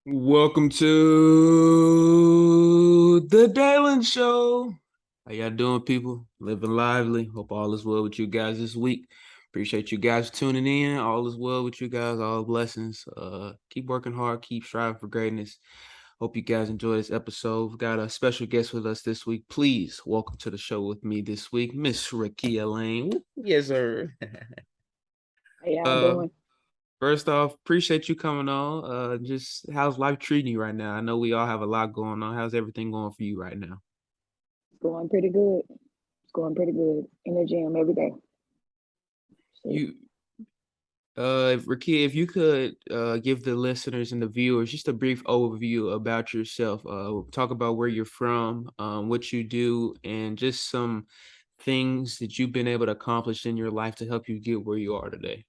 Welcome to the Dalen Show. How y'all doing, people? Living lively. Hope all is well with you guys this week. Appreciate you guys tuning in. All is well with you guys. All blessings. Keep working hard. Keep striving for greatness. Hope you guys enjoy this episode. We've got a special guest with us this week. Please welcome to the show with me this week, Miss Rakia Lane. Yes, sir. How y'all uh, doing? First off, appreciate you coming on. Just how's life treating you right now? I know we all have a lot going on. How's everything going for you right now? It's going pretty good. It's going pretty good in the gym every day. Shit. You, Rakia, if you could give the listeners and the viewers just a brief overview about yourself. Talk about where you're from, what you do, and just some things that you've been able to accomplish in your life to help you get where you are today.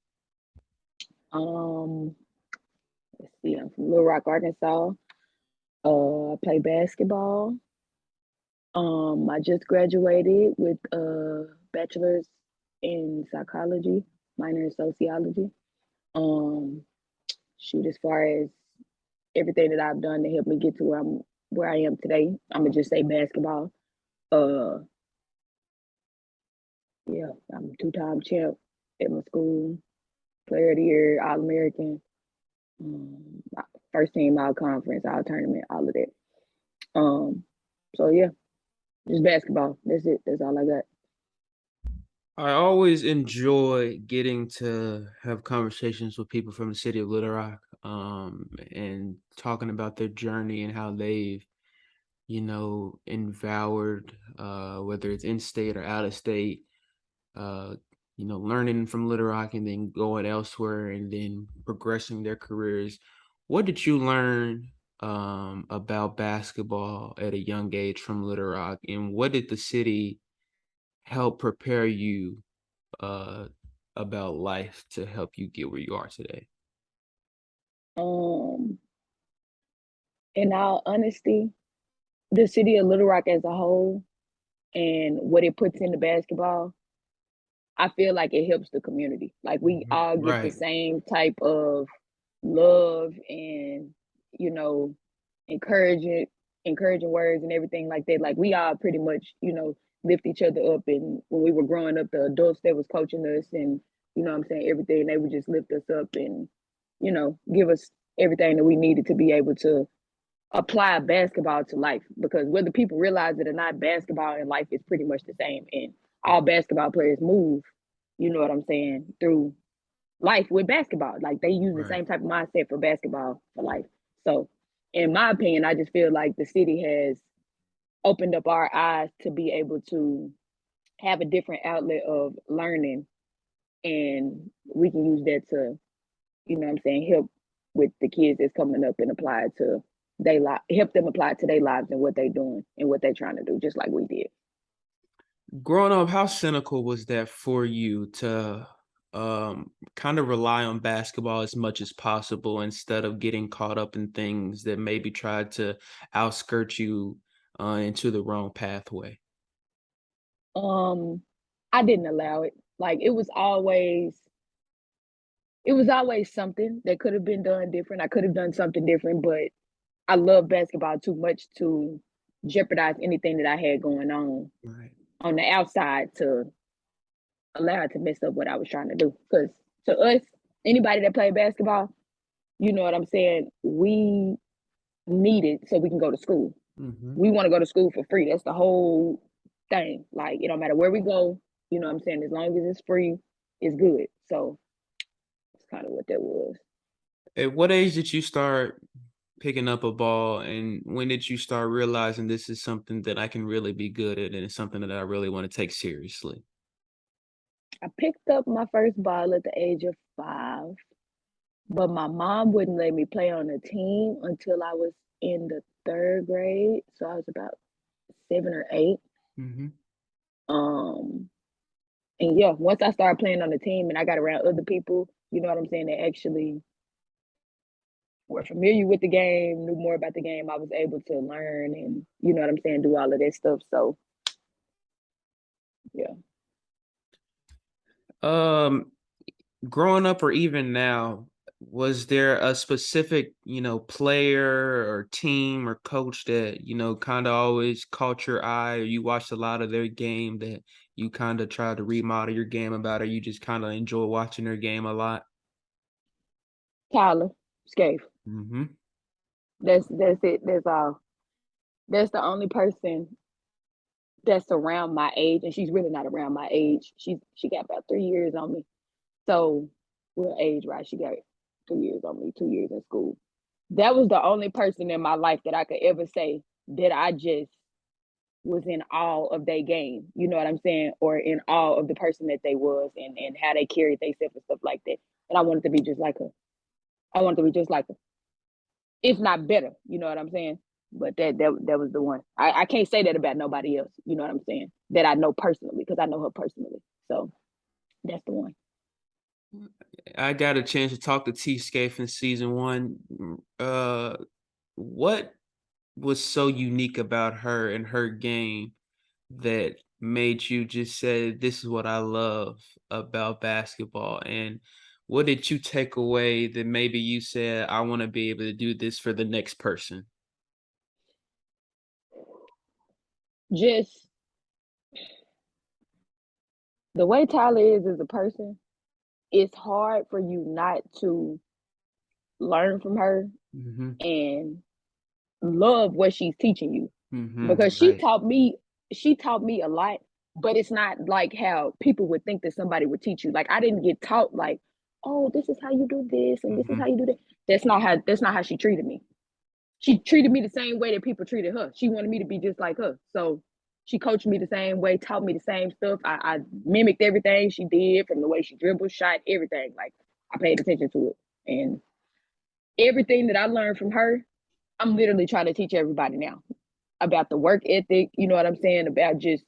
Um, let's see. I'm from Little Rock, Arkansas. I play basketball. I just graduated with a bachelor's in psychology, minor in sociology. Um, Shoot, as far as everything that I've done to help me get to where I am today, I'm gonna just say basketball. Uh, yeah, I'm a two-time champ at my school, player of the year, All American, um, first team, all conference, all tournament, all of that. Um, so yeah, just basketball. That's it. That's all I got. I always enjoy getting to have conversations with people from the city of Little Rock, and talking about their journey and how they've, empowered, whether it's in state or out of state, uh, learning from Little Rock and then going elsewhere and then progressing their careers. What did you learn, about basketball at a young age from Little Rock, and what did the city help prepare you uh about life to help you get where you are today? Um, in all honesty, the city of Little Rock as a whole and what it puts into basketball, I feel like it helps the community. Like we Mhm. all get the Right. same type of love and you know encouraging encouraging words and everything like that. Like we all pretty much lift each other up. And when we were growing up, the adults that was coaching us and I'm saying everything, they would just lift us up and give us everything that we needed to be able to apply basketball to life. Because whether people realize it or not, basketball and life is pretty much the same. And all basketball players move, you know what I'm saying, through life with basketball. Like they use the Right. same type of mindset for basketball for life. So, in my opinion, I just feel like the city has opened up our eyes to be able to have a different outlet of learning, and we can use that to, what I'm saying, help with the kids that's coming up and apply it to they life, help them apply it to their lives and what they're doing and what they're trying to do, just like we did. Growing up, how cynical was that for you to kind of rely on basketball as much as possible instead of getting caught up in things that maybe tried to outskirt you into the wrong pathway? Um, I didn't allow it. Like it was always something that could have been done different. I could have done something different, but I love basketball too much to jeopardize anything that I had going Right. on the outside to allow it to mess up what I was trying to do. Because to us, anybody that played basketball, you know what I'm saying, we need it so we can go to school. Hmm. We want to go to school for free. That's the whole thing. Like it don't matter where we go, you know what I'm saying, as long as it's free, it's good. So it's kind of what that was. At what age did you start picking up a ball, and when did you start realizing this is something that I can really be good at and it's something that I really want to take seriously? I picked up my first ball at the age of 5, but my mom wouldn't let me play on the team until I was in the 3rd grade. So I was about 7 or 8. Hmm. Um, and yeah, once I started playing on the team and I got around other people, you know what I'm saying, that actually were familiar with the game, knew more about the game, I was able to learn and, you know what I'm saying, do all of that stuff. So yeah. Um, Growing up or even now, Was there a specific, player or team or coach that, kinda always caught your eye, or you watched a lot of their game that you kinda tried to remodel your game about, or you just kinda enjoy watching their game a lot? Tyler, Scaife. Mhm. That's it. That's all. That's the only person that's around my age, and she's really not around my age. She got about 3 years on me. So, well, age right, she got 3 years on me, 2 years in school. That was the only person in my life that I could ever say that I just was in awe of their game. You know what I'm saying? Or in awe of the person that they was and how they carried themselves and stuff like that. And I wanted to be just like her. I wanted to be just like her, if not better. You know what I'm saying? But that was the one. I can't say that about nobody else. You know what I'm saying? That I know personally because I know her personally. So that's the one. I got a chance to talk to T Scaife in season 1. What was so unique about her and her game that made you just say, "This is what I love about basketball"? And what did you take away that maybe you said, "I wanna be able to do this for the next person"? Just the way Tyler is as a person, it's hard for you not to learn from her Mhm, and love what she's teaching you mhm, because right. she taught me a lot, but it's not like how people would think that somebody would teach you. Like I didn't get taught like, oh, this is how you do this and this is how Mhm, you do that. That's not how she treated me. She treated me the same way that people treated her. She wanted me to be just like her. So she coached me the same way, taught me the same stuff. I mimicked everything she did from the way she dribbled, shot, everything. Like I paid attention to it. And everything that I learned from her, I'm literally trying to teach everybody now about the work ethic, you know what I'm saying? About just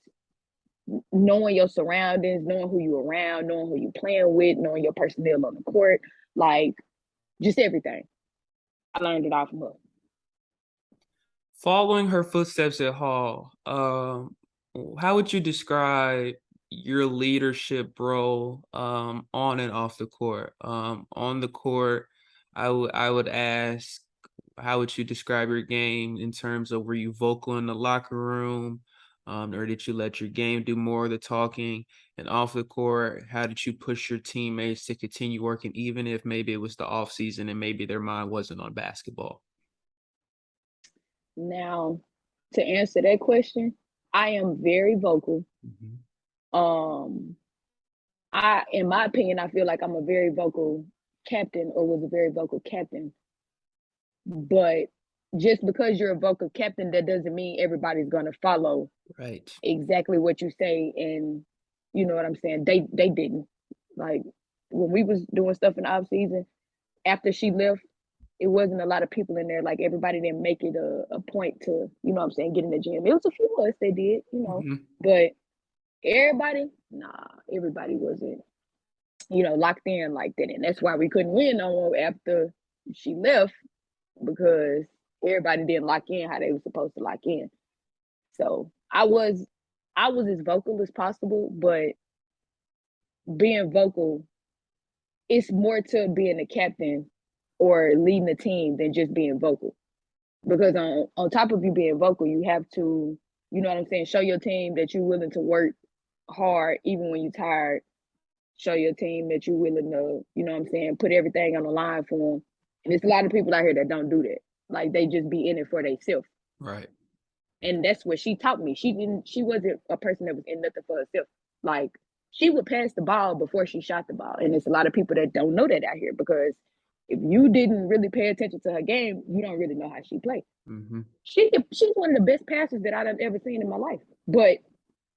knowing your surroundings, knowing who you're around, knowing who you're playing with, knowing your personnel on the court, like just everything. I learned it all from her. Following her footsteps at Hall, how would you describe your leadership role, on and off the court? On the court, I would ask, how would you describe your game in terms of were you vocal in the locker room, or did you let your game do more of the talking? And off the court, how did you push your teammates to continue working, even if maybe it was the off season and maybe their mind wasn't on basketball? Now, to answer that question, I am very vocal. Mhm. Um, in my opinion, I feel like I'm a very vocal captain or was a very vocal captain. But just because you're a vocal captain, that doesn't mean everybody's gonna follow Right. exactly what you say. And you know what I'm saying? They didn't. Like when we was doing stuff in the off season, after she left, it wasn't a lot of people in there. Like everybody didn't make it a point to, you know what I'm saying, get in the gym. It was a few of us that did, Mhm. but everybody, nah, everybody wasn't, locked in like that. And that's why we couldn't win no more after she left because everybody didn't lock in how they were supposed to lock in. So I was as vocal as possible, but being vocal, it's more to being a captain or leading the team than just being vocal. Because on top of you being vocal, you have to, you know what I'm saying, show your team that you're willing to work hard even when you're tired. Show your team that you're willing to, you know what I'm saying, put everything on the line for them. And there's a lot of people out here that don't do that. Like they just be in it for themselves. Right. And that's what she taught me. She wasn't a person that was in nothing for herself. Like she would pass the ball before she shot the ball. And there's a lot of people that don't know that out here because if you didn't really pay attention to her game, you don't really know how she played. Mhm. She's one of the best passers that I've ever seen in my life. But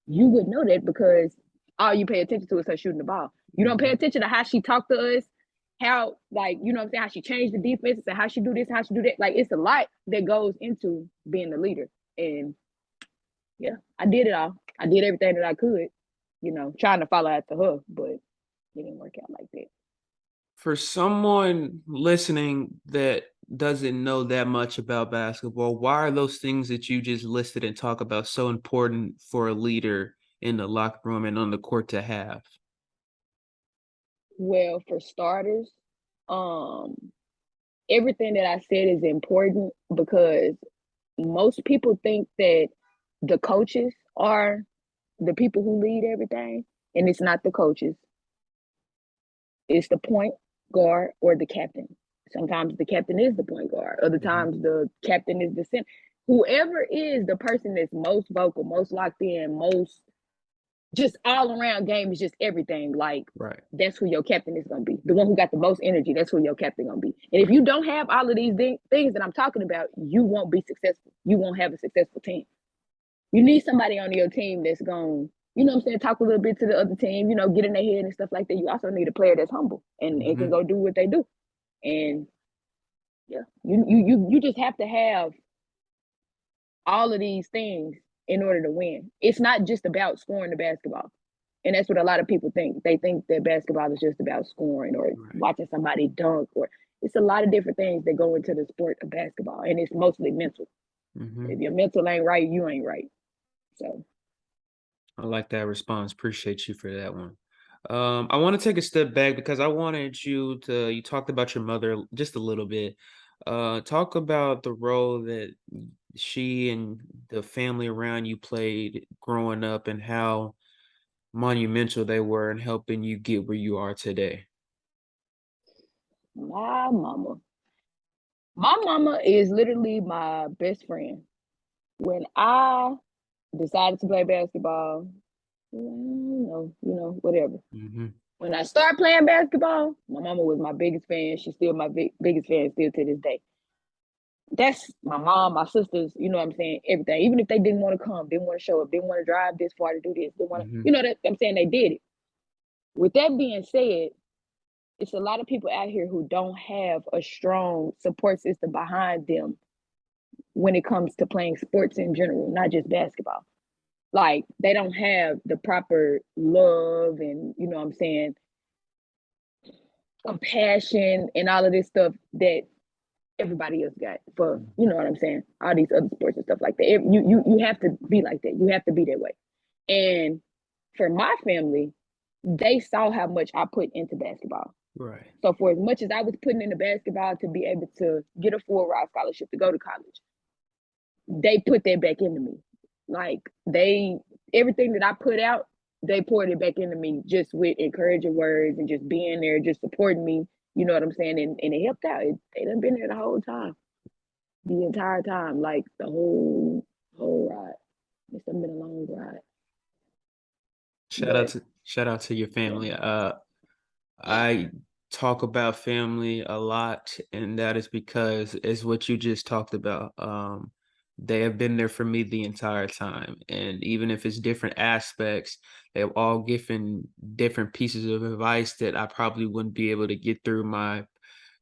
you would know that because all you pay attention to is her shooting the ball. You don't pay Mhm. attention to how she talked to us, how like you know what I'm saying, how she changed the defense and how she do this, how she do that. Like it's a lot that goes into being a leader. And yeah, I did it all. I did everything that I could, trying to follow after her, but it didn't work out like that. For someone listening that doesn't know that much about basketball, why are those things that you just listed and talk about so important for a leader in the locker room and on the court to have? Well, for starters, um everything that I said is important because most people think that the coaches are the people who lead everything, and it's not the coaches. It's the point guard or the captain. Sometimes the captain is the point guard. Other Mhm. times the captain is the center. Whoever is the person that's most vocal, most locked in, most just all around game is just everything. Like Right. that's who your captain is gonna be. The one who got the most energy, that's who your captain gonna be. And if Right. you don't have all of these things that I'm talking about, you won't be successful. You won't have a successful team. You need somebody on your team that's going, you know what I'm saying, talk a little bit to the other team, you know, get in their head and stuff like that. You also need a player that's humble and can Mhm. go do what they do. And yeah, you just have to have all of these things in order to win. It's not just about scoring the basketball. And that's what a lot of people think. They think that basketball is just about scoring or Right. watching somebody dunk, or it's a lot of different things that go into the sport of basketball. And it's mostly mental. Mhm. If your mental ain't right, you ain't right. So I like that response. Appreciate you for that one. I want to take a step back because I wanted you talked about your mother just a little bit. Talk about the role that she and the family around you played growing up and how monumental they were in helping you get where you are today. my mama, my mama is literally my best friend. When I decided to play basketball, whatever. Hmm. When I started playing basketball, my mama was my biggest fan. She's still my biggest fan still to this day. That's my mom, my sisters, you know what I'm saying? Everything. Even if they didn't want to come, didn't want to show up, didn't want to drive this far to do this, didn't want to, Hmm. that I'm saying they did it. With that being said, it's a lot of people out here who don't have a strong support system behind them when it comes to playing sports in general, not just basketball. Like they don't have the proper love and you know what I'm saying, compassion and all of this stuff that everybody else got for, you know what I'm saying, all these other sports and stuff like that. You have to be like that. You have to be that way. And for my family, they saw how much I put into basketball. Right. So for as much as I was putting into basketball to be able to get a full ride scholarship to go to college, they put that back into me. Like they everything that I put out, they poured it back into me just with encouraging words and just being there, just supporting me. You know what I'm saying? And it helped out. They done been there the whole time, the entire time, like the whole ride. It's done been a long ride, but Shout out to your yeah. family. I talk about family a lot, and that is because it's what you just talked about. They have been there for me the entire time, and even if it's different aspects, they've all given different pieces of advice that I probably wouldn't be able to get through my,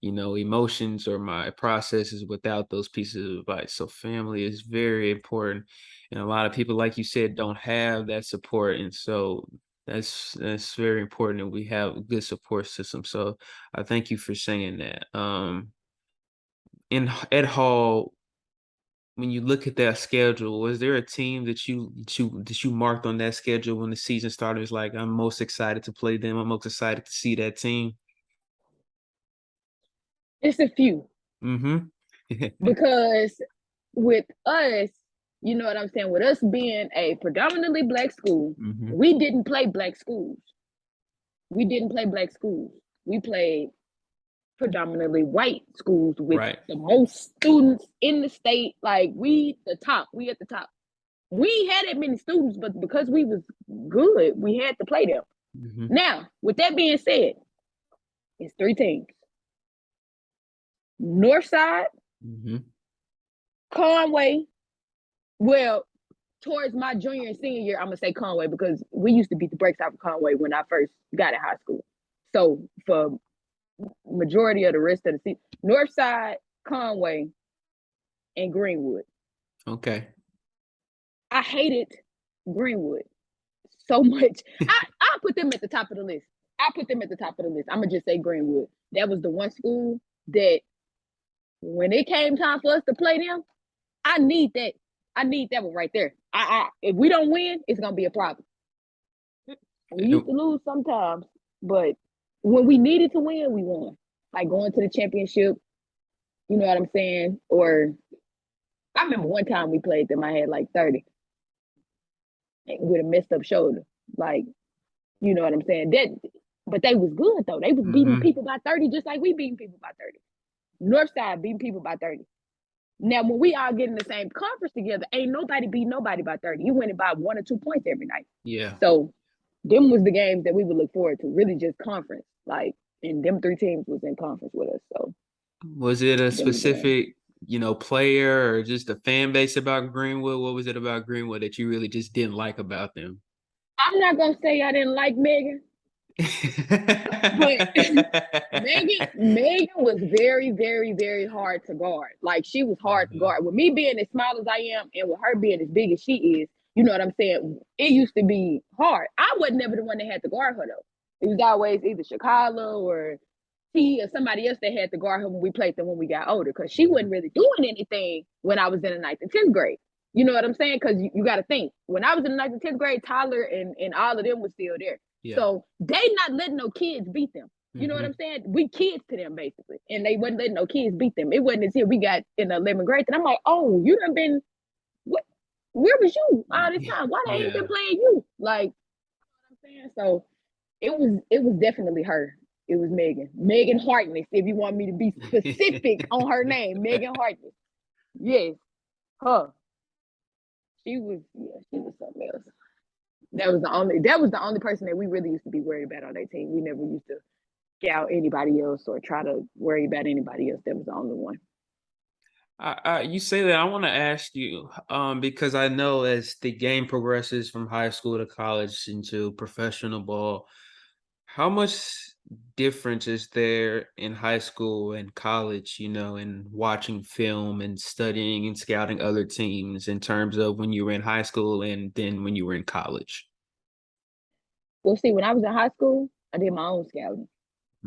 emotions or my processes without those pieces of advice. So family is very important, and a lot of people, like you said, don't have that support, and so that's very important that we have a good support system. So I thank you for saying that. At Hall, when you look at that schedule, was there a team that you marked on that schedule when the season started? It's like I'm most excited to play them. I'm most excited to see that team. it's a few Mm-hmm. because with us, you know what I'm saying, with us being a predominantly black school, Mm-hmm. we didn't play black schools. We didn't play black schools. We played predominantly white schools with Right. the most students in the state. Like we at the top. We ain't had that many students, but because we was good, we had to play them. Mm-hmm. Now, with that being said, it's three teams. Northside, Mm-hmm. Conway. Well, towards my junior and senior year, I'm gonna say Conway because we used to beat the brakes out of Conway when I first got in high school. So for majority of the rest of the season, Northside, Conway, and Greenwood. Okay. I hated Greenwood so much. I put them at the top of the list. I put them at the top of the list. I'm gonna just say Greenwood. That was the one school that when it came time for us to play them, I need that. I need that one right there. If we don't win, it's gonna be a problem. We used to lose sometimes, but when we needed to win, we won. like going to the championship. You know what I'm saying? Or I remember one time we played them. I had like 30 with a messed up shoulder. Like, you know what I'm saying? But they was good though. They was beating Mm-hmm. people by 30, just like we beating people by 30. Northside beating people by 30. Now, when we all get in the same conference together, ain't nobody beat nobody by 30. You win it by 1 or 2 points every night. Yeah. So them was the games that we would look forward to. Really, just conference. Like, and them 3 teams was in conference with us. So Was it a them the games. specific, player or just a fan base about Greenwood? What was it about Greenwood that you really just didn't like about them? I'm not gonna say I didn't like Megan, but Megan was very, very, very hard to guard. Like she was hard to Uh-huh. guard. With me being as small as I am, and with her being as big as she is, you know what I'm saying? It used to be hard. I was never the one that had to guard her though. It was always either Chicago or T or somebody else that had to guard her when we played them when we got older, because she wasn't really doing anything when I was in the ninth and 10th grade. You know what I'm saying? Because you got to think, when I was in the ninth and 10th grade, Tyler and all of them was still there. Yeah. So they not letting no kids beat them. You know what Mm-hmm. I'm saying? We kids to them basically, and they wasn't letting no kids beat them. It wasn't until we got in the 11th grade that I'm like, oh, you done been what? Where was you all this time? Why they ain't been Yeah. playing you? Like, you know what I'm saying? So it was definitely her. It was Megan. Megan Hartness, if you want me to be specific on her name, Megan Hartness. Yes, her. She was something else. That was the only person that we really used to be worried about on that team. We never used to scout anybody else or try to worry about anybody else. That was the only one. You say that I want to ask you, because I know as the game progresses from high school to college into professional ball, how much difference is there in high school and college, in watching film and studying and scouting other teams in terms of when you were in high school and then when you were in college? Well, see, when I was in high school, I did my own scouting.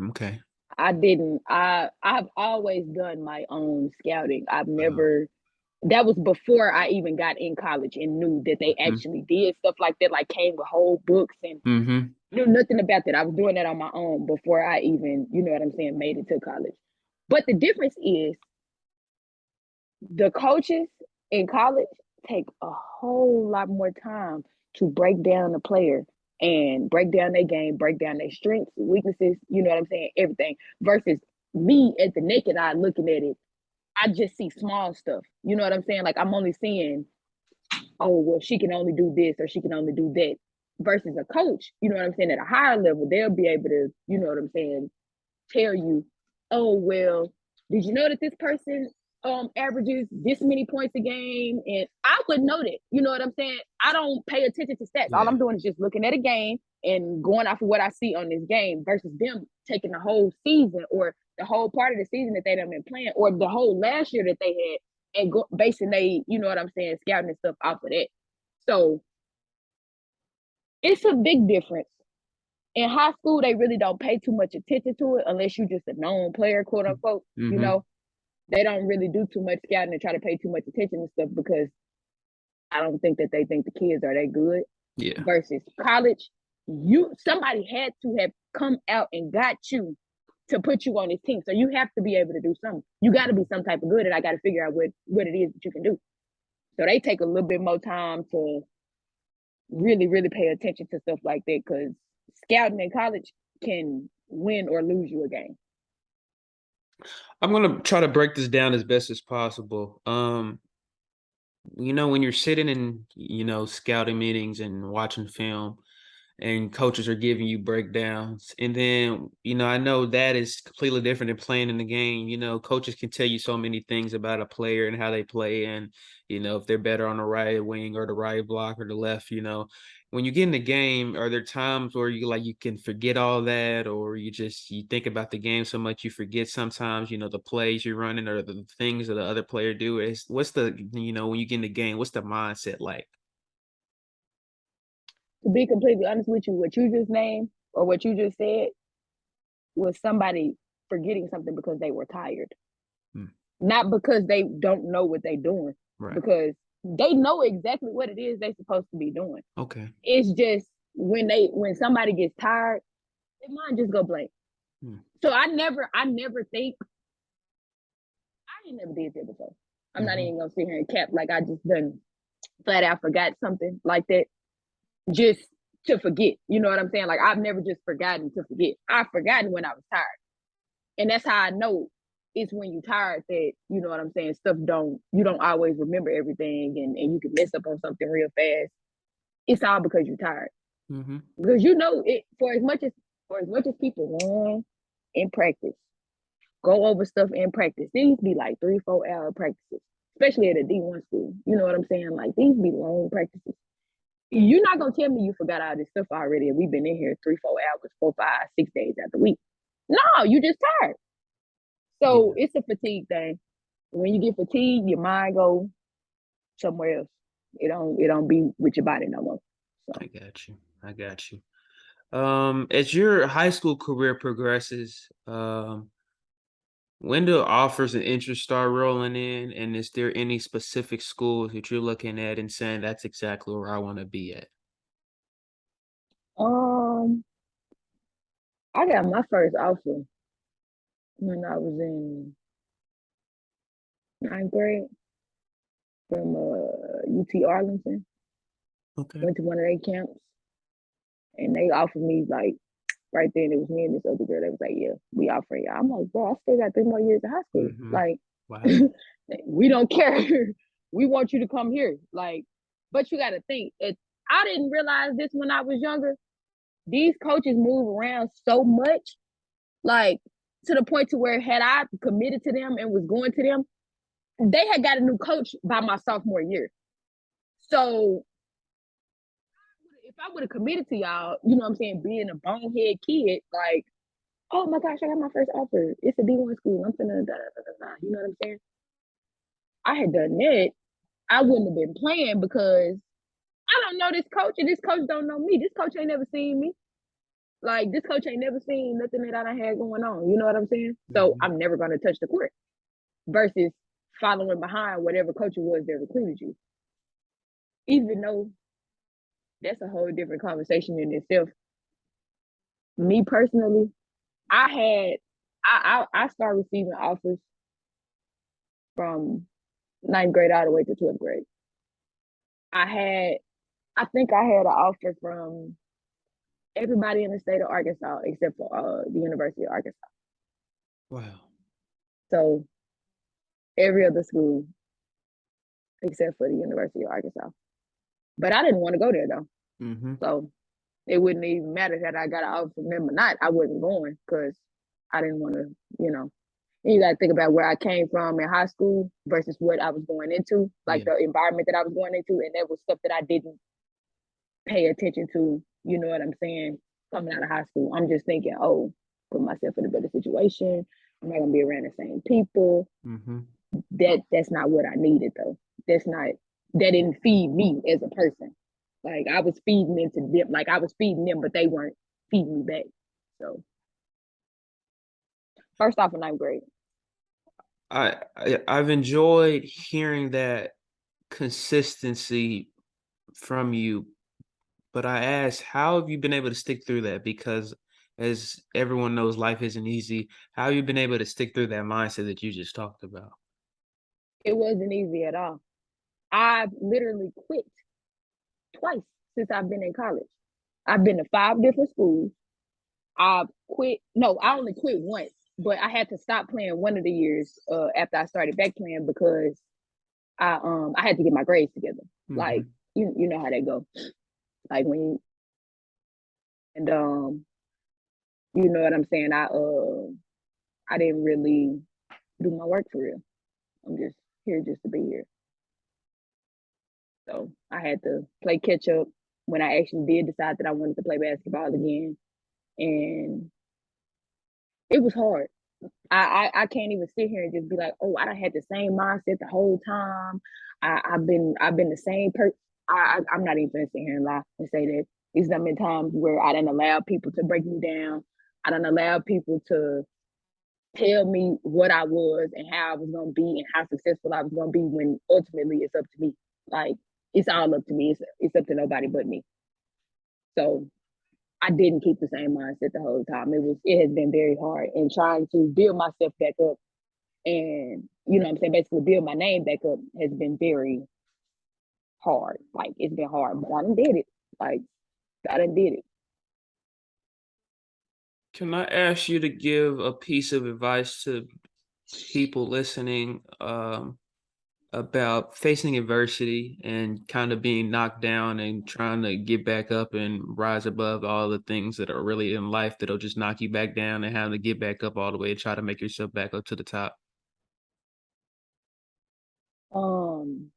Okay. I didn't. I've always done my own scouting. I've Uh, never. That was before I even got in college and knew that they mhm, actually did stuff like that, like came with whole books and mhm, knew nothing about that. I was doing that on my own before I even, you know what I'm saying, made it to college. But the difference is the coaches in college take a whole lot more time to break down the player and break down their game, break down their strengths, weaknesses, you know what I'm saying, everything. Versus me at the naked eye looking at it, I just see small stuff. You know what I'm saying? Like I'm only seeing, oh, well, she can only do this or she can only do that. Versus a coach, you know what I'm saying, at a higher level, they'll be able to, you know what I'm saying, tell you, oh well, did you know that this person averages this many points a game? And I would know that. You know what I'm saying? I don't pay attention to stats. All yeah. I'm doing is just looking at a game and going off of what I see on this game versus them taking the whole season or the whole part of the season that they done been playing or the whole last year that they had and basing they, you know what I'm saying, scouting and stuff off of that. So it's a big difference. In high school, they really don't pay too much attention to it unless you're just a known player, quote unquote. You Mhm. know, they don't really do too much scouting and try to pay too much attention and stuff because I don't think that they think the kids are that good. Yeah. Versus college, somebody had to have come out and got you to put you on this team. So you have to be able to do something. You got to be some type of good, and I got to figure out what it is that you can do. So they take a little bit more time to really, really pay attention to stuff like that because scouting in college can win or lose you a game. I'm gonna try to break this down as best as possible. When you're sitting in, scouting meetings and watching film, and coaches are giving you breakdowns. And then, I know that is completely different than playing in the game. Coaches can tell you so many things about a player and how they play, and if they're better on the right wing or the right block or the left. When you get in the game, are there times where you can forget all that, or you think about the game so much you forget sometimes, the plays you're running or the things that the other player do? Is what's the when you get in the game, what's the mindset like? To be completely honest with you, what you just named or what you just said was somebody forgetting something because they were tired, Hmm, not because they don't know what they're doing, right. because they know exactly what it is they're supposed to be doing. Okay. It's just when somebody gets tired, their mind just go blank. Hmm. So I never think I ain't never did that before. I'm not Mhm. even gonna sit here and cap like I just done flat out forgot something like that just to forget. You know what I'm saying? Like I've never just forgotten to forget. I've forgotten when I was tired. And that's how I know it's when you're tired that, you know what I'm saying, you don't always remember everything and you can mess up on something real fast. It's all because you're tired. Mhm. Because you know it for as much as people run in practice, go over stuff in practice. These be like 3-4 hour practices, especially at a D1 school. You know what I'm saying? Like these be long practices. You're not gonna tell me you forgot all this stuff already, and we've been in here 3-4 hours, 4, 5, 6 days out the week. No, you just tired. So Yeah, it's a fatigue thing. When you get fatigued, your mind go somewhere else. It don't be with your body no more. I So got you. I got you. As your high school career progresses, when do offers and interest start rolling in? And is there any specific schools that you're looking at and saying that's exactly where I want to be at? um I got my first offer when I was in ninth grade from UT Arlington. Okay. Went to one of their camps and they offered me like right then it was me and this other girl. They was like, yeah, we offering you. I'm like, bro, I still got 3 more years of high school. Mm-hmm. Like, Wow. we don't care. We want you to come here. Like, but you got to think. I didn't realize this when I was younger. These coaches move around so much, like to the point to where had I committed to them and was going to them, they had got a new coach by my sophomore year. So if I would have committed to y'all, you know what I'm saying, being a bonehead kid, like, oh my gosh, I got my first offer. It's a D1 school. I'm finna da, da, da, da, you know what I'm saying? I had done that. I wouldn't have been playing because I don't know this coach and this coach don't know me. This coach ain't never seen me. Like this coach ain't never seen nothing that I done had going on. You know what I'm saying? So Mm-hmm. I'm never gonna touch the court versus following behind whatever coach it was that recruited you. Even though that's a whole different conversation in itself. Me personally, I had I started receiving offers from ninth grade all the way to 12th grade. I had I think I had an offer from everybody in the state of Arkansas except for the University of Arkansas. Wow. So every other school except for the University of Arkansas. But I didn't want to go there though. Mm-hmm. So it wouldn't even matter that I got an offer from them or not. I wasn't going because I didn't want to, you know. And you got to think about where I came from in high school versus what I was going into, like Yeah. the environment that I was going into. And that was stuff that I didn't pay attention to, you know what I'm saying, coming out of high school. I'm just thinking, oh, put myself in a better situation. I'm not gonna be around the same people. Mm-hmm. That's not what I needed though. That didn't feed me as a person. Like I was feeding into them, like I was feeding them, but they weren't feeding me back. So first off in ninth grade. I've enjoyed hearing that consistency from you, but I asked, how have you been able to stick through that? Because as everyone knows, life isn't easy. How have you been able to stick through that mindset that you just talked about? It wasn't easy at all. I've literally quit twice since I've been in college. I've been to 5 different schools. I quit. No, I only quit once, but I had to stop playing one of the years after I started back playing because I had to get my grades together. Like Mhm. you know how they go. Like when you and you know what I'm saying. I didn't really do my work for real. I'm just here just to be here. So I had to play catch up when I actually did decide that I wanted to play basketball again, and it was hard. I can't even sit here and just be like, oh, I done had the same mindset the whole time. I've been the same person. I'm not even gonna sit here and lie and say that. There's done been times where I didn't allow people to break me down. I didn't allow people to tell me what I was and how I was gonna be and how successful I was gonna be when ultimately it's up to me. Like it's all up to me. It's up to nobody but me. So I didn't keep the same mindset the whole time. It has been very hard, and trying to build myself back up, and you know what I'm saying, basically build my name back up has been very hard. Like it's been hard, but I done did it. Like I done did it. Can I ask you to give a piece of advice to people listening about facing adversity and kind of being knocked down and trying to get back up and rise above all the things that are really in life that'll just knock you back down and having to get back up all the way and try to make yourself back up to the top? Um,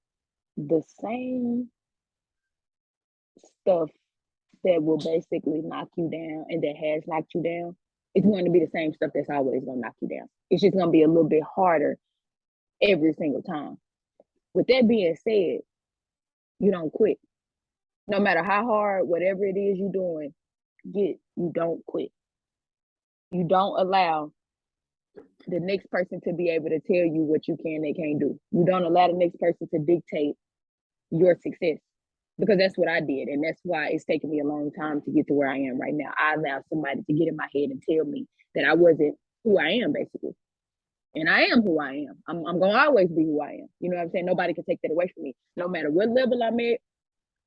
the same stuff that will basically knock you down and that has knocked you down, it's going to be the same stuff that's always going to knock you down. It's just going to be a little bit harder every single time. With that being said, you don't quit. No matter how hard, whatever it is you're doing, you don't quit. You don't allow the next person to be able to tell you what you can and can't do. You don't allow the next person to dictate your success, because that's what I did. And that's why it's taken me a long time to get to where I am right now. I allowed somebody to get in my head and tell me that I wasn't who I am, basically. And I am who I am. I'm going to always be who I am. You know what I'm saying? Nobody can take that away from me, no matter what level I'm at.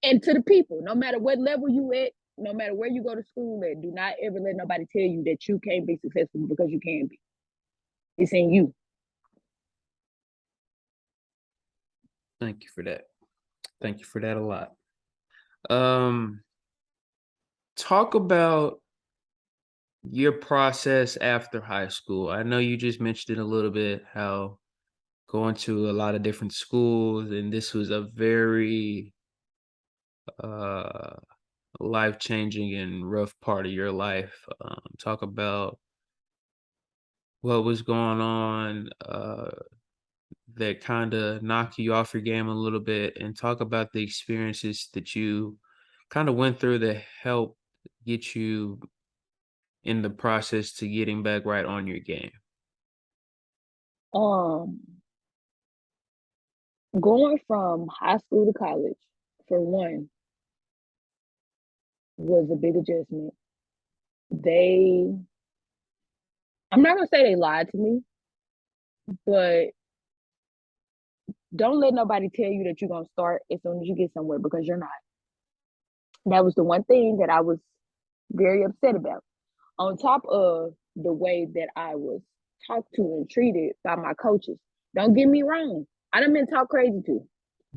And to the people, no matter what level you at, no matter where you go to school at, do not ever let nobody tell you that you can't be successful, because you can be. It's in you. Thank you for that. Thank you for that a lot. Um, Talk about your process after high school. I know you just mentioned it a little bit, how going to a lot of different schools, and this was a very uh life changing and rough part of your life. Talk about what was going on that kind of knocked you off your game a little bit, and talk about the experiences that you kind of went through that helped get you in the process to getting back right on your game. Um, Going from high school to college, for one, was a big adjustment. They, I'm not gonna say they lied to me, but don't let nobody tell you that you're gonna start as soon as you get somewhere, because you're not. That was the one thing that I was very upset about. On top of the way that I was talked to and treated by my coaches. Don't get me wrong. I done been talked crazy to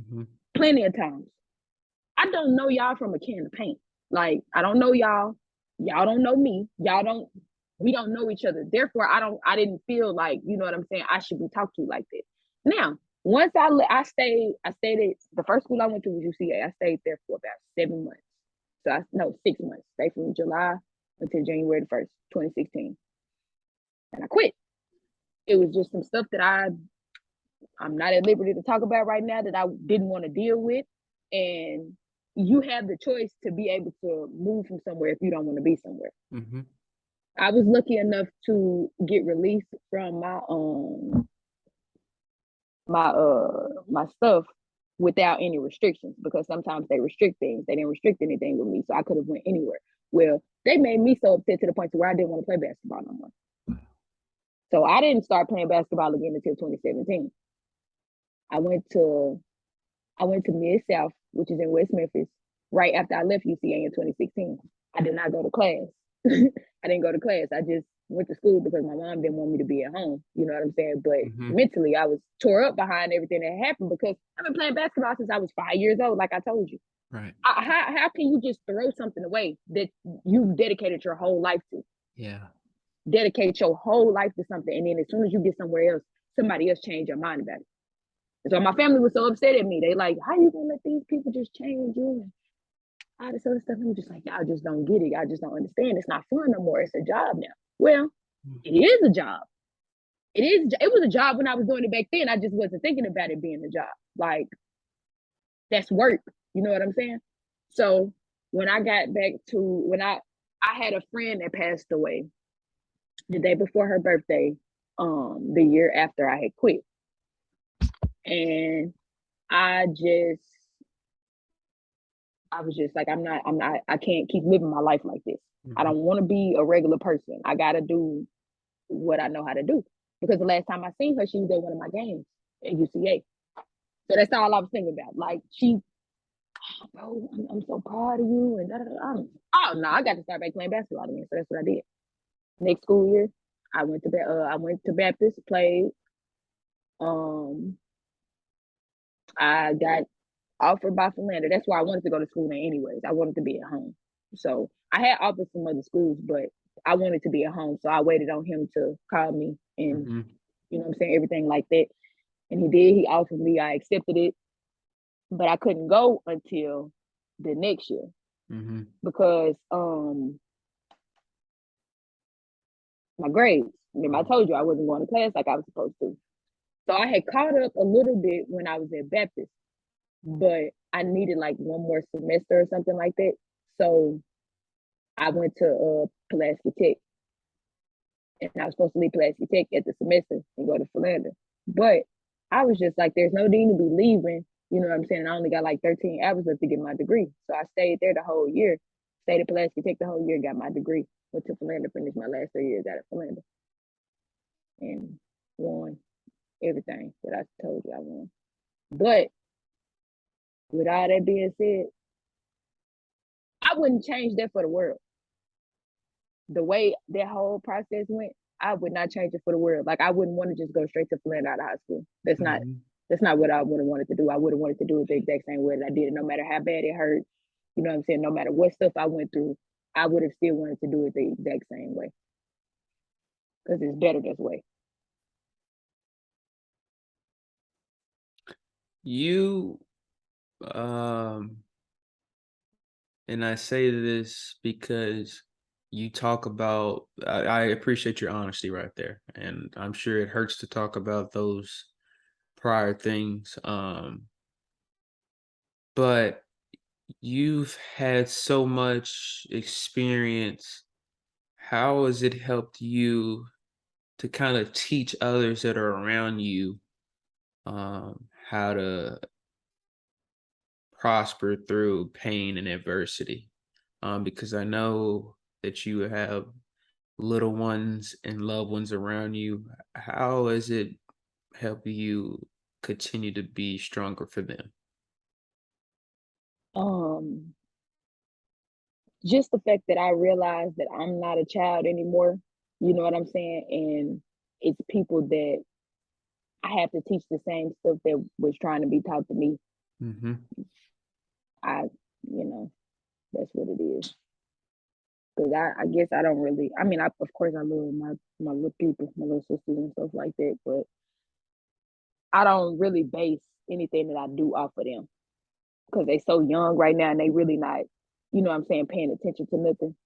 Mhm. plenty of times. I don't know y'all from a can of paint. Like, I don't know y'all. Y'all don't know me. We don't know each other. Therefore, I didn't feel like, you know what I'm saying, I should be talked to like that. Now, once I stayed at the first school I went to was UCA. I stayed there for about 7 months. So no, 6 months. Stayed from July until January the 1st, 2016. And I quit. It was just some stuff that I'm not at liberty to talk about right now that I didn't want to deal with. And you have the choice to be able to move from somewhere if you don't want to be somewhere. Mhm. I was lucky enough to get released from my stuff without any restrictions, because sometimes they restrict things. They didn't restrict anything with me, so I could have went anywhere. Well, they made me so upset to the point to where I didn't want to play basketball no more. So I didn't start playing basketball again until 2017. I went to I went to Mid South, which is in West Memphis, right after I left UCA in 2016. I did not go to class. I didn't go to class. I just went to school because my mom didn't want me to be at home. You know what I'm saying? But Mhm. mentally, I was tore up behind everything that happened, because I've been playing basketball since I was 5 years old, like I told you. Right. How can you just throw something away that you dedicated your whole life to? Yeah. Dedicate your whole life to something, and then as soon as you get somewhere else, somebody else change your mind about it. And so my family was so upset at me. They like, how you gonna let these people just change you and all this other stuff? I'm just like, y'all just don't get it. Y'all just don't understand. It's not fun no more. It's a job now. Well, Mm. it is a job. It was a job when I was doing it back then. I just wasn't thinking about it being a job. Like, that's work. You know what I'm saying? So when I got back to when I had a friend that passed away the day before her birthday, the year after I had quit. And I just I was just like, I can't keep living my life like this. I Mhm. don't want to be a regular person. I got to do what I know how to do. Because the last time I seen her, she was at one of my games at UCA. So that's all I was thinking about. Like, bro, I'm so proud of you. And da, da, da. Oh, no, I got to start back playing basketball again. So that's what I did. Next school year, I went to Baptist, played. Um, I got offered by Philander. That's why I wanted to go to school there anyways. I wanted to be at home. So I had offers from other schools, but I wanted to be at home. So I waited on him to call me and, Mhm. you know what I'm saying, everything like that. And he did. He offered me. I accepted it, but I couldn't go until the next year Mhm. because my grades. Remember, I told you I wasn't going to class like I was supposed to. So I had caught up a little bit when I was at Baptist, but I needed like one more semester or something like that. So I went to Pulaski Tech, and I was supposed to leave Pulaski Tech at the semester and go to Philander. But I was just like, there's no need to be leaving. You know what I'm saying? I only got like 13 hours left to get my degree. So I stayed there the whole year, stayed at Pulaski Tech the whole year, got my degree. Went to Philander, finished my last 3 years out of Philander, and won everything that I told you I won. But with all that being said, I wouldn't change that for the world. The way that whole process went, I would not change it for the world. Like I wouldn't want to just go straight to Philander out of high school. Mhm. That's not what I would have wanted to do. I would have wanted to do it the exact same way that I did it, no matter how bad it hurt. You know what I'm saying? No matter what stuff I went through, I would have still wanted to do it the exact same way because it's better this way. You, um, and I say this because you talk about, I appreciate your honesty right there. And I'm sure it hurts to talk about those prior things. But you've had so much experience. How has it helped you to kind of teach others that are around you how to prosper through pain and adversity? Because I know that you have little ones and loved ones around you. How has it helped you continue to be stronger for them? Um, just the fact that I realized that I'm not a child anymore. You know what I'm saying? And it's people that I have to teach the same stuff that was trying to be taught to me. Hmm. I, you know, that's what it is. Because I guess I don't really. I mean, of course I love my little people, my little sisters and stuff like that. But I don't really base anything that I do off of them because they so young right now and they really not, you know what I'm saying, paying attention to nothing.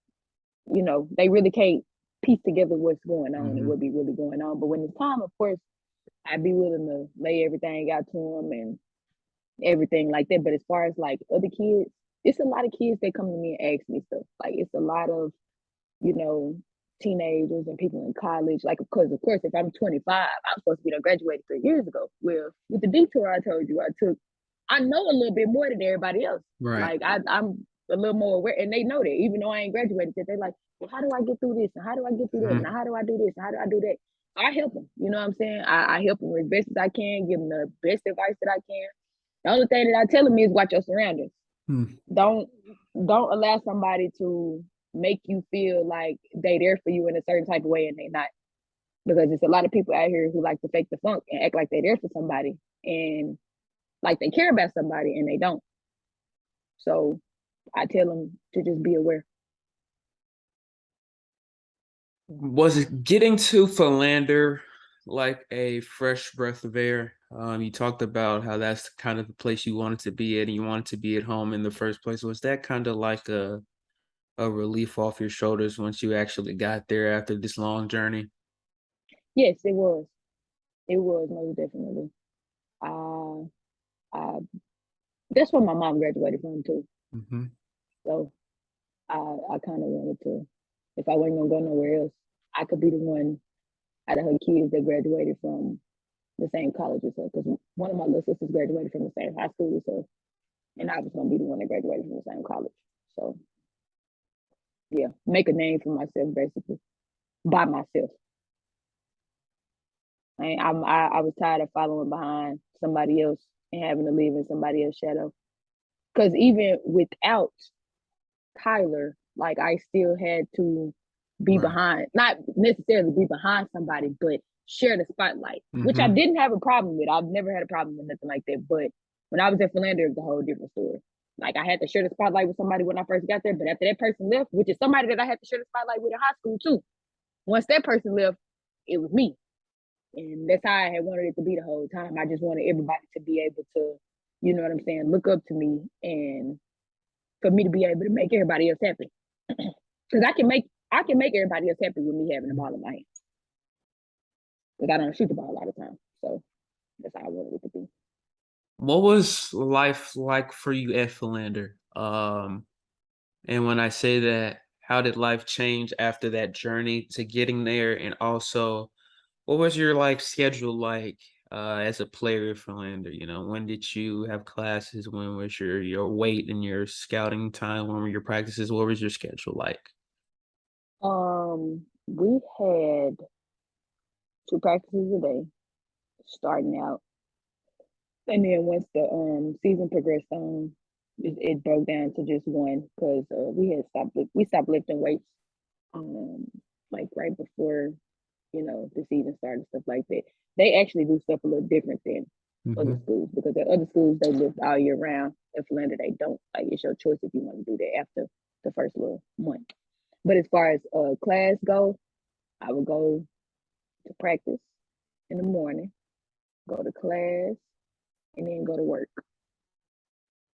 You know, they really can't piece together what's going on and Hmm. what be really going on. But when it's time, of course, I'd be willing to lay everything out to them and everything like that. But as far as like other kids, it's a lot of kids that come to me and ask me stuff. Like it's a lot of, you know, teenagers and people in college. Like, of course, if I'm 25, I'm supposed to be done graduated 3 years ago. Well, with the detour I told you I took, I know a little bit more than everybody else. Right. Like I'm a little more aware, and they know that even though I ain't graduated, that they're like, well, how do I get through this? And how do I get through that? And Hmm. how do I do this? And how do I do that? I help them. You know what I'm saying? I help them as best as I can, give them the best advice that I can. The only thing that I tell them is watch your surroundings. Don't don't allow somebody to make you feel like they there for you in a certain type of way and they not. Because there's a lot of people out here who like to fake the funk and act like they're there for somebody and like they care about somebody and they don't. So I tell them to just be aware. Was it getting to Philander like a fresh breath of air? You talked about how that's kind of the place you wanted to be at and you wanted to be at home in the first place. Was that kind of like a relief off your shoulders once you actually got there after this long journey? Yes, it was. It was most definitely. Uh, I, that's where my mom graduated from too. Hmm. So I kind of wanted to, if I wasn't gonna go nowhere else, I could be the one out of her kids that graduated from the same college as her. Because one of my little sisters graduated from the same high school as her. and I was gonna be the one that graduated from the same college. So yeah, make a name for myself basically by myself. I was tired of following behind somebody else and having to live in somebody else's shadow. Because even without Tyler, like I still had to be Right. behind, not necessarily be behind somebody, but share the spotlight, which I Mm-hmm. didn't have a problem with. I've never had a problem with nothing like that. But when I was at Philander, it was a whole different story. Like I had to share the spotlight with somebody when I first got there, but after that person left, which is somebody that I had to share the spotlight with in high school too. Once that person left, it was me. And that's how I had wanted it to be the whole time. I just wanted everybody to be able to, you know what I'm saying, look up to me and for me to be able to make everybody else happy. Because I can make everybody else happy with me having the ball in my hand. Because I don't shoot the ball a lot of times. So that's how I wanted it to be. What was life like for you at Philander? And when I say that, how did life change after that journey to getting there? And also, what was your life schedule like as a player at Philander? You know, when did you have classes? When was your weight and your scouting time? When were your practices? What was your schedule like? We had 2 practices a day starting out. And then once the season progressed on, it broke down to just one because we stopped lifting weights um like right before the season started and stuff like that. They actually do stuff a little different than other Hmm. schools because at other schools they lift all year round. At Philander they don't. Like it's your choice if you want to do that after the first little month. But as far as class go, I would go to practice in the morning, go to class, and then go to work.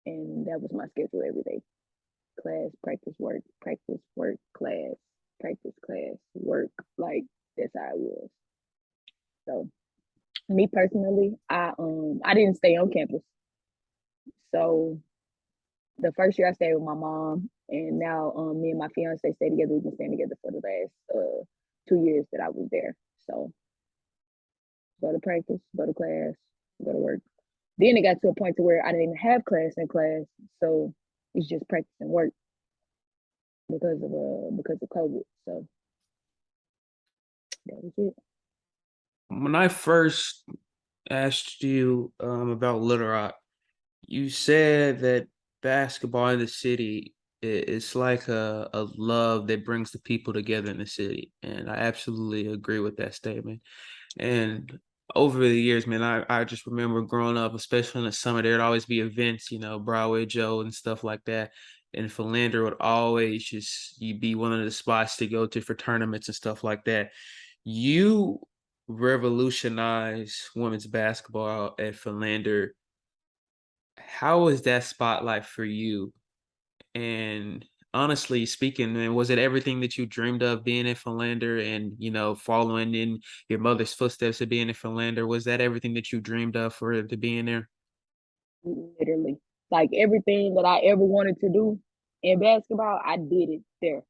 And that was my schedule every day. Class, practice, work, class, practice, class, work. Like that's how it was. So me personally, I didn't stay on campus. So the first year I stayed with my mom, and now me and my fiance stay together. We've been staying together for the last 2 years that I was there. So go to practice, go to class, go to work. Then it got to a point to where I didn't even have class in class, so it's just practice and work because of COVID. So that was it. When I first asked you about Little Rock, you said that basketball in the city is like a love that brings the people together in the city. And I absolutely agree with that statement. And over the years, man, I just remember growing up, especially in the summer, there'd always be events, you know, Broadway Joe and stuff like that. And Philander would always just you be one of the spots to go to for tournaments and stuff like that. You revolutionized women's basketball at Philander. How was that spotlight for you? And honestly speaking, man, was it everything that you dreamed of being in Philander and, you know, following in your mother's footsteps of being in Philander? Was that everything that you dreamed of for it to be in there? Literally, like everything that I ever wanted to do in basketball, I did it there.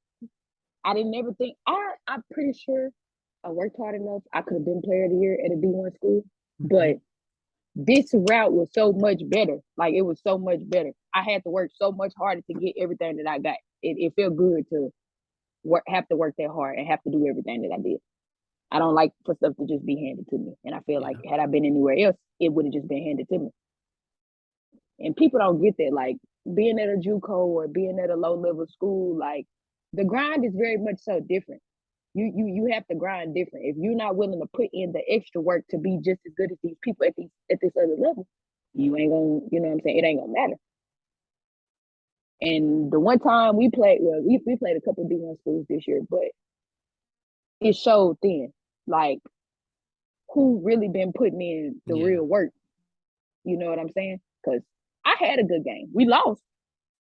I didn't ever think I'm pretty sure I worked hard enough. I could have been player of the year at a D1 school, Mhm. but this route was so much better. Like it was so much better. I had to work so much harder to get everything that I got. It felt good to have to work that hard and have to do everything that I did. I don't like for stuff to just be handed to me. And I feel like Yeah. had I been anywhere else, it would have just been handed to me. And people don't get that. Like being at a JUCO or being at a low level school, like the grind is very much so different. You have to grind different. If you're not willing to put in the extra work to be just as good as these people at this other level, you ain't gonna, you know what I'm saying? It ain't gonna matter. And the one time we played, well, we played a couple of D1 schools this year, but it showed then, like who really been putting in the Yeah. real work. You know what I'm saying? Because I had a good game. We lost,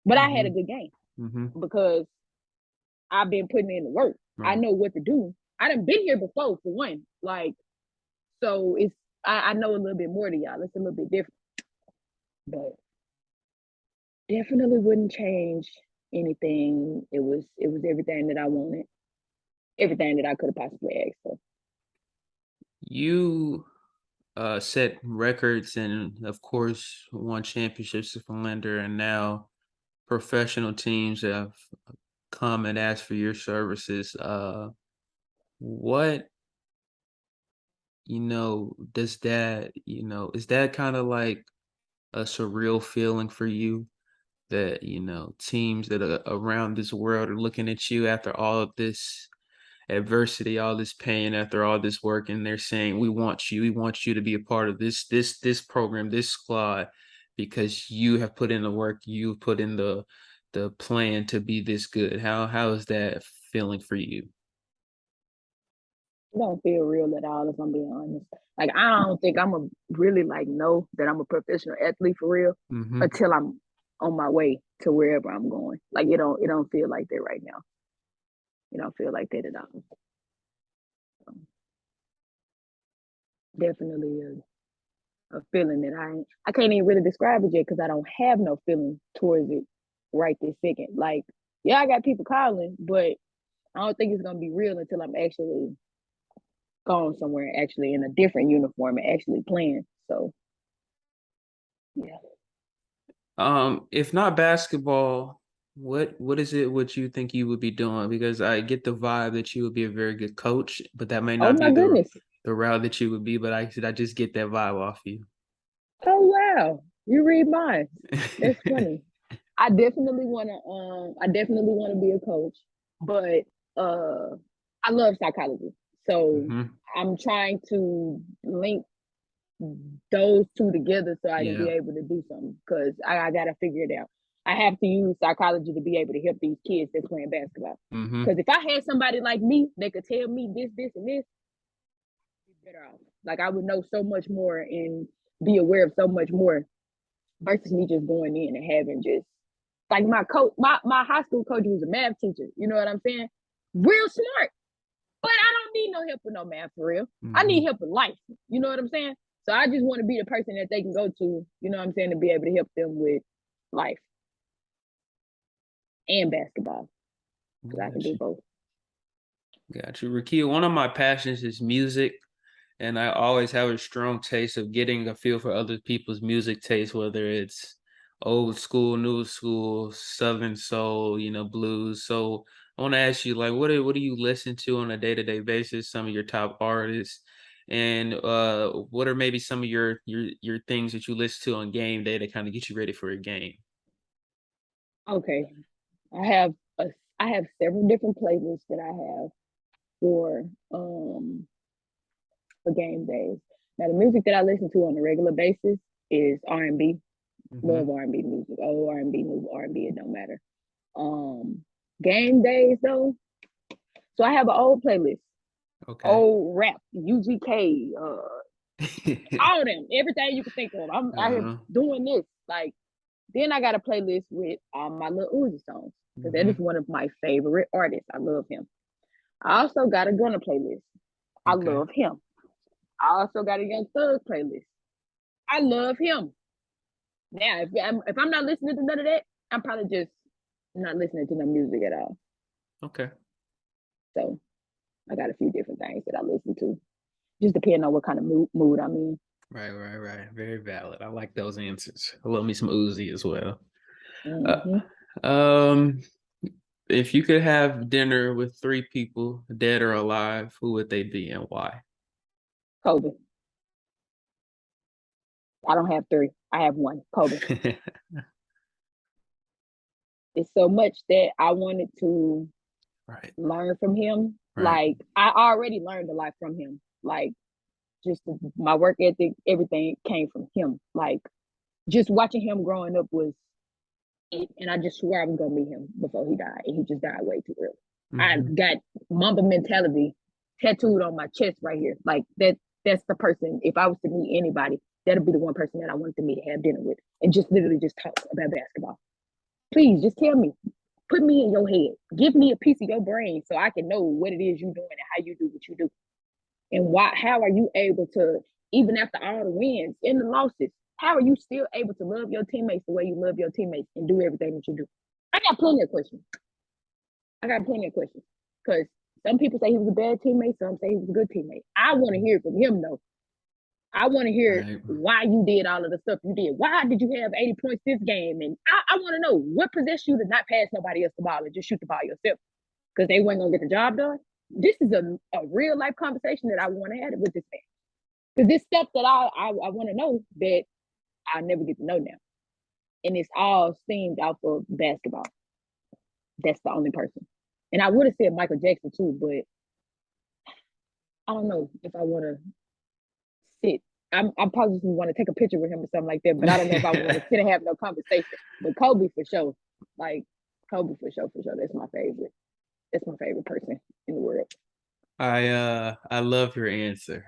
but I had a Hmm. good game Hmm. because I've been putting in the work. I Right. know what to do. I done been here before for one. Like, so I know a little bit more to y'all. It's a little bit different. But definitely wouldn't change anything. It was everything that I wanted, everything that I could have possibly asked for. You set records and of course won championships with Philander, and now professional teams have come and asked for your services. What does that, is that kind of like a surreal feeling for you that, teams that are around this world are looking at you after all of this adversity, all this pain, after all this work, and they're saying, we want you to be a part of this program, this squad, because you have put in the work, you've put in the plan to be this good. How is that feeling for you? It don't feel real at all if I'm being honest. Like I don't think I'm a really like know that I'm a professional athlete for real Hmm. until I'm on my way to wherever I'm going. Like it don't feel like that right now. It don't feel like that at all. So, definitely a feeling that I can't even really describe it yet because I don't have no feeling towards it right this second. Like, yeah, I got people calling, but I don't think it's gonna be real until I'm actually gone somewhere, actually in a different uniform and actually playing. So yeah. If not basketball, what is it what you think you would be doing? Because I get the vibe that you would be a very good coach, but that may Oh not my be the goodness. the route that you would be. But I just get that vibe off you. Oh wow. You read minds. That's funny. I definitely wanna be a coach, but uh I love psychology. So Hmm. I'm trying to link those two together so I can be Yeah. able to do something because I got to figure it out. I have to use psychology to be able to help these kids that's playing basketball. Hmm. Because if I had somebody like me that could tell me this, and this, I'd be better off. Like I would know so much more and be aware of so much more versus me just going in and having just like my coach, my high school coach was a math teacher. You know what I'm saying? Real smart. But I don't need no help with no math for real. I need Hmm. help with life. You know what I'm saying? So I just want to be the person that they can go to, you know what I'm saying, to be able to help them with life and basketball because I can Got do you. both. Got you. Rakia, one of my passions is music. And I always have a strong taste of getting a feel for other people's music taste, whether it's old school, new school, southern soul, blues. So I want to ask you, like, what do you listen to on a day-to-day basis? Some of your top artists, and what are maybe some of your things that you listen to on game day to kind of get you ready for a game? Okay, I have a I have several different playlists that I have for um for game days. Now the music that I listen to on a regular basis is R&B. Love Hmm. R&B music. Old R&B, new R&B, it don't matter. Um, game days though. So I have an old playlist, Okay. old rap, UGK, all them, everything you can think of. I'm out here uh doing this. Like, then I got a playlist with all my little Uzi songs because that is hmm. one of my favorite artists. I love him. I also got a Gunna playlist. I Okay. love him. I also got a Young Thug playlist. I love him. Now, if I'm not listening to none of that, I'm probably just not listening to no music at all. Okay. So I got a few different things that I listen to, just depending on what kind of mood I'm in. Right, right, right. Very valid. I like those answers. I love me some Uzi as well. Uh, Mm-hmm. um, if you could have dinner with three people, dead or alive, who would they be and why? Kobe. I don't have three. I have one. Kobe. It's so much that I wanted to Right, learn from him. right. Like I already learned a lot from him. Like my work ethic, everything came from him. Like just watching him growing up was it, and I just swore I was gonna meet him before he died, and he just died way too early. I Hmm. got Mamba mentality tattooed on my chest right here. Like that. That's the person. If I was to meet anybody, that'd be the one person that I wanted to meet and have dinner with, and just literally just talk about basketball. Please, just tell me. Put me in your head. Give me a piece of your brain so I can know what it is you're doing and how you do what you do. And why how are you able to, even after all the wins and the losses, how are you still able to love your teammates the way you love your teammates and do everything that you do? I got plenty of questions. I got plenty of questions. Because some people say he was a bad teammate, some say he was a good teammate. I want to hear from him though. I want to hear Right. why you did all of the stuff you did. Why did you have 80 points this game? And I want to know what possessed you to not pass nobody else the ball and just shoot the ball yourself because they weren't going to get the job done. This is a real life conversation that I want to have with this man. Because this stuff that I want to know that I'll never get to know now. And it's all stemmed off of basketball. That's the only person. And I would have said Michael Jackson too, but I don't know if I want to sit. I probably want to take a picture with him or something like that, but I don't know if I want to sit and have no conversation. But Kobe for sure, like Kobe for sure, for sure. That's my favorite. That's my favorite person in the world. I love your answer.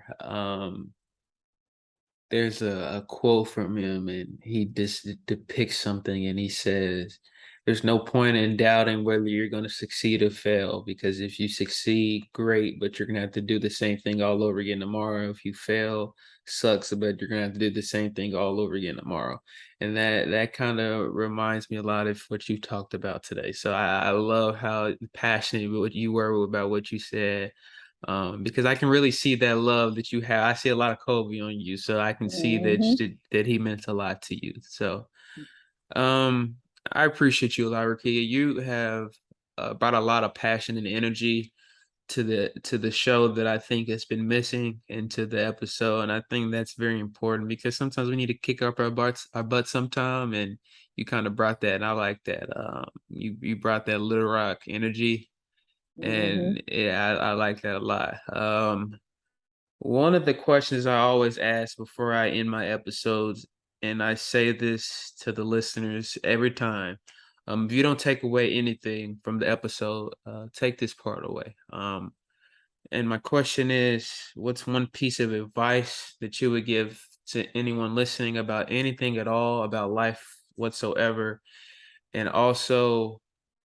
There's a quote from him, and he just depicts something, and he says, "There's no point in doubting whether you're going to succeed or fail, because if you succeed, great, but you're going to have to do the same thing all over again tomorrow. If you fail, sucks, but you're going to have to do the same thing all over again tomorrow." And that kind of reminds me a lot of what you talked about today. So I love how passionate what you were about what you said, because I can really see that love that you have. I see a lot of Kobe on you, so I can see that Mm-hmm. that he meant a lot to you. So, um, I appreciate you a lot, Rakia. You have brought a lot of passion and energy to the show that I think has been missing into the episode, and I think that's very important because sometimes we need to kick up our butts sometime, and you kind of brought that, and I like that. You brought that Little Rock energy, Mm-hmm. and yeah, I like that a lot. One of the questions I always ask before I end my episodes, and I say this to the listeners every time. If you don't take away anything from the episode, take this part away. And my question is, what's one piece of advice that you would give to anyone listening about anything at all, about life whatsoever? And also,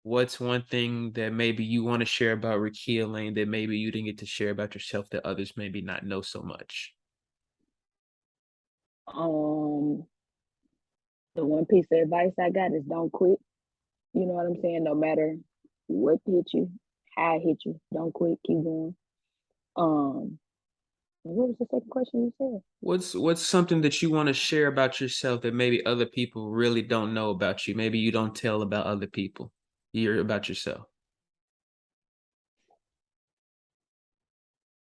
what's one thing that maybe you want to share about Rakia Lane that maybe you didn't get to share about yourself that others maybe not know so much? Um, the one piece of advice I got is don't quit. You know what I'm saying? No matter what hit you, how it hit you, don't quit. Keep going. Um, what was the second question you said? What's something that you want to share about yourself that maybe other people really don't know about you? Maybe you don't tell about other people. You're about yourself.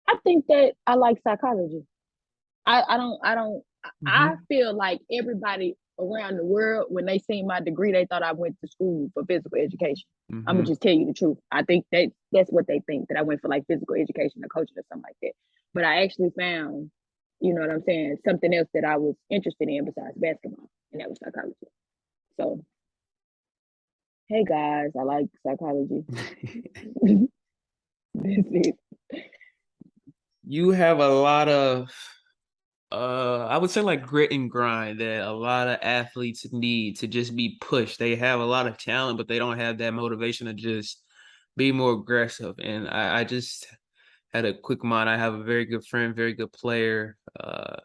I think that I like psychology. I Hmm. feel like everybody around the world, when they seen my degree, they thought I went to school for physical education. I'm gonna Hmm. just tell you the truth. I think that's what they think, that I went for like physical education or coaching or something like that. But I actually found, you know what I'm saying, something else that I was interested in besides basketball, and that was psychology. So, hey guys, I like psychology. That's it. You have a lot of I would say like grit and grind that a lot of athletes need to just be pushed. They have a lot of talent, but they don't have that motivation to just be more aggressive. And I just had a quick mind. I have a very good friend, very good player.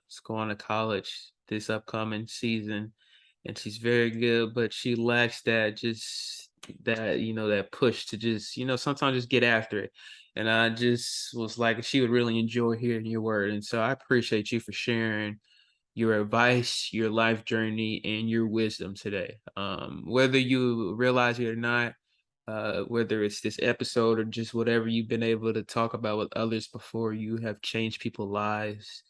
Is going to college this upcoming season, and she's very good, but she lacks that just that that push to just sometimes just get after it. And I just was like, she would really enjoy hearing your word, and so I appreciate you for sharing your advice, your life journey, and your wisdom today. Whether you realize it or not, whether it's this episode or just whatever you've been able to talk about with others before, you have changed people's lives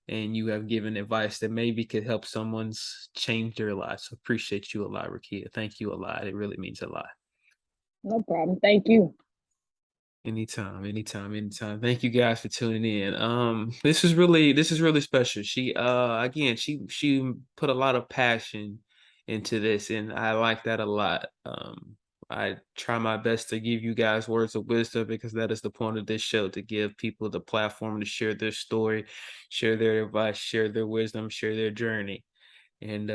and you have given advice that maybe could help someone's change their lives. So appreciate you a lot, Rakia. Thank you a lot. It really means a lot. No problem. Thank you. Anytime, anytime, anytime. Thank you guys for tuning in. This is really special. She again she put a lot of passion into this and I like that a lot. I try my best to give you guys words of wisdom because that is the point of this show, to give people the platform to share their story, share their advice, share their wisdom, share their journey. And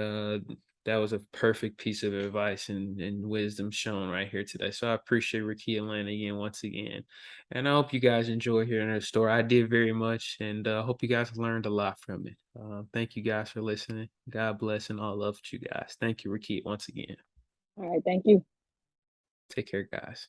that was a perfect piece of advice and wisdom shown right here today. So I appreciate Rakia Lane again, once again. And I hope you guys enjoy hearing her story. I did very much, and I hope you guys learned a lot from it. Thank you guys for listening. God bless and all love to you guys. Thank you, Rakia, once again. All right. Thank you. Take care, guys.